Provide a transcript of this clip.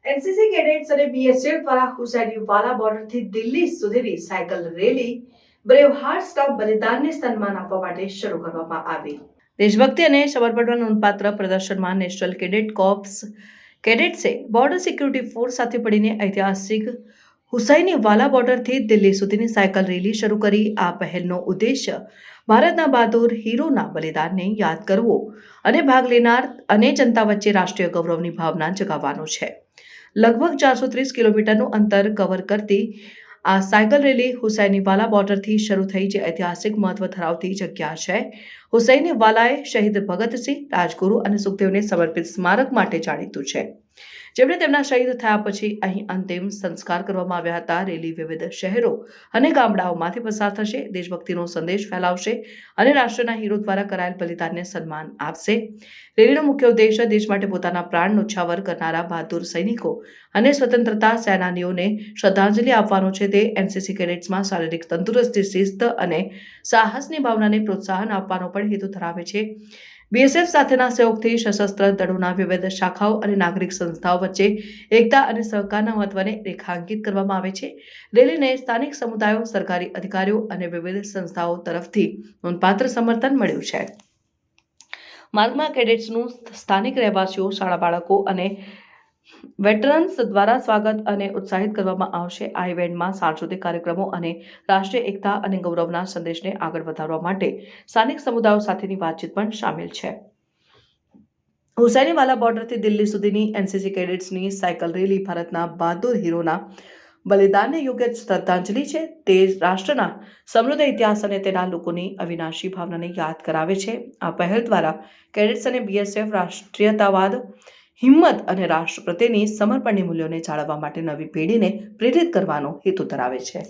NCC cadets અને BSF દ્વારા હુસૈનીવાલા બોર્ડરથી દિલ્હી સુધીની સાયકલ રેલી બ્રેવ હાર્ટ્સના બલિદાનને સન્માન આપવા માટે શરૂ કરવામાં આવી. દેશભક્તિ અને સમર્પણના નોંધપાત્ર પ્રદર્શનમાં નેશનલ કેડેટ કોર્પ્સ કેડેટ્સે બોર્ડર સિક્યુરિટી ફોર્સ સાથે મળીને ઐતિહાસિક હુસૈનીવાલા બોર્ડરથી દિલ્હી સુધીની સાયકલ રેલી શરૂ કરી. આ પહેલનો ઉદ્દેશ્ય ભારતના બહાદુર હીરોના બલિદાનને યાદ કરવું અને ભાગ લેનાર અને જનતા વચ્ચે રાષ્ટ્રીય ગૌરવની ભાવના જગાવવાનો છે. લગભગ 430 કિલોમીટરનું અંતર કવર કરતી આ સાયકલ રેલી હુસૈનીવાલા બોર્ડરથી શરૂ થઈ, જે ઐતિહાસિક મહત્વ ધરાવતી જગ્યા છે. હુસૈનીવાલાએ શહીદ ભગતસિંહ, રાજગુરુ અને સુખદેવને સમર્પિત સ્મારક માટે જાણીતું છે, જેમણે તેમના શહીદ થયા પછી અહીં અંતિમ સંસ્કાર કરવામાં આવ્યા હતા. રેલી વિવિધ શહેરો અને ગામડાઓમાંથી પસાર થશે, દેશભક્તિનો સંદેશ ફેલાવશે અને રાષ્ટ્રના હીરો દ્વારા કરાયેલ બલિદાનને સન્માન આપશે. રેલીનો મુખ્ય ઉદ્દેશ્ય દેશ માટે પોતાના પ્રાણ ન્યોછાવર કરનારા બહાદુર સૈનિકો અને સ્વતંત્રતા સેનાનીઓને શ્રદ્ધાંજલિ આપવાનો છે. તે એનસીસી કેડેટ્સમાં શારીરિક તંદુરસ્તી, શિસ્ત અને સાહસની ભાવનાને પ્રોત્સાહન આપવાનો પણ હેતુ ધરાવે છે. બીએસએફ સાથેના સહયોગથી સશસ્ત્ર દળોના વિવિધ શાખાઓ અને નાગરિક સંસ્થાઓ વચ્ચે એકતા અને સહકારના મહત્વને રેખાંકિત કરવામાં આવે છે. રેલીને સ્થાનિક સમુદાયો, સરકારી અધિકારીઓ અને વિવિધ સંસ્થાઓ તરફથી નોંધપાત્ર સમર્થન મળ્યું છે. માર્ગમાં કેડેટ્સનું સ્થાનિક રહેવાસીઓ, શાળા બાળકો અને વેટરન્સ દ્વારા સ્વાગત અને ઉત્સાહિત કરવામાં આવશે. આ ઇવેન્ટમાં સાંસ્કૃતિક કાર્યક્રમો અને રાષ્ટ્રીય એકતા અને ગૌરવના સંદેશને આગળ વધારવા માટે સ્થાનિક સમુદાયો સાથેની વાતચીત પણ શામેલ છે. હુસૈનીવાલા બોર્ડરથી દિલ્હી સુધીની એનસીસી કેડેટ્સની સાયકલ રેલી ભારતના બહાદુર હીરોના બલિદાનને યોગ્ય શ્રદ્ધાંજલિ છે. તે રાષ્ટ્રના સમૃદ્ધ ઇતિહાસ અને તેના લોકોની અવિનાશી ભાવનાને યાદ કરાવે છે. આ પહેલ દ્વારા કેડેટ્સ અને બીએસએફ રાષ્ટ્રીયતાવાદ, હિંમત અને રાષ્ટ્ર પ્રત્યેની સમર્પણની મૂલ્યોને જાળવવા માટે નવી પેઢીને પ્રેરિત કરવાનો હેતુ ધરાવે છે.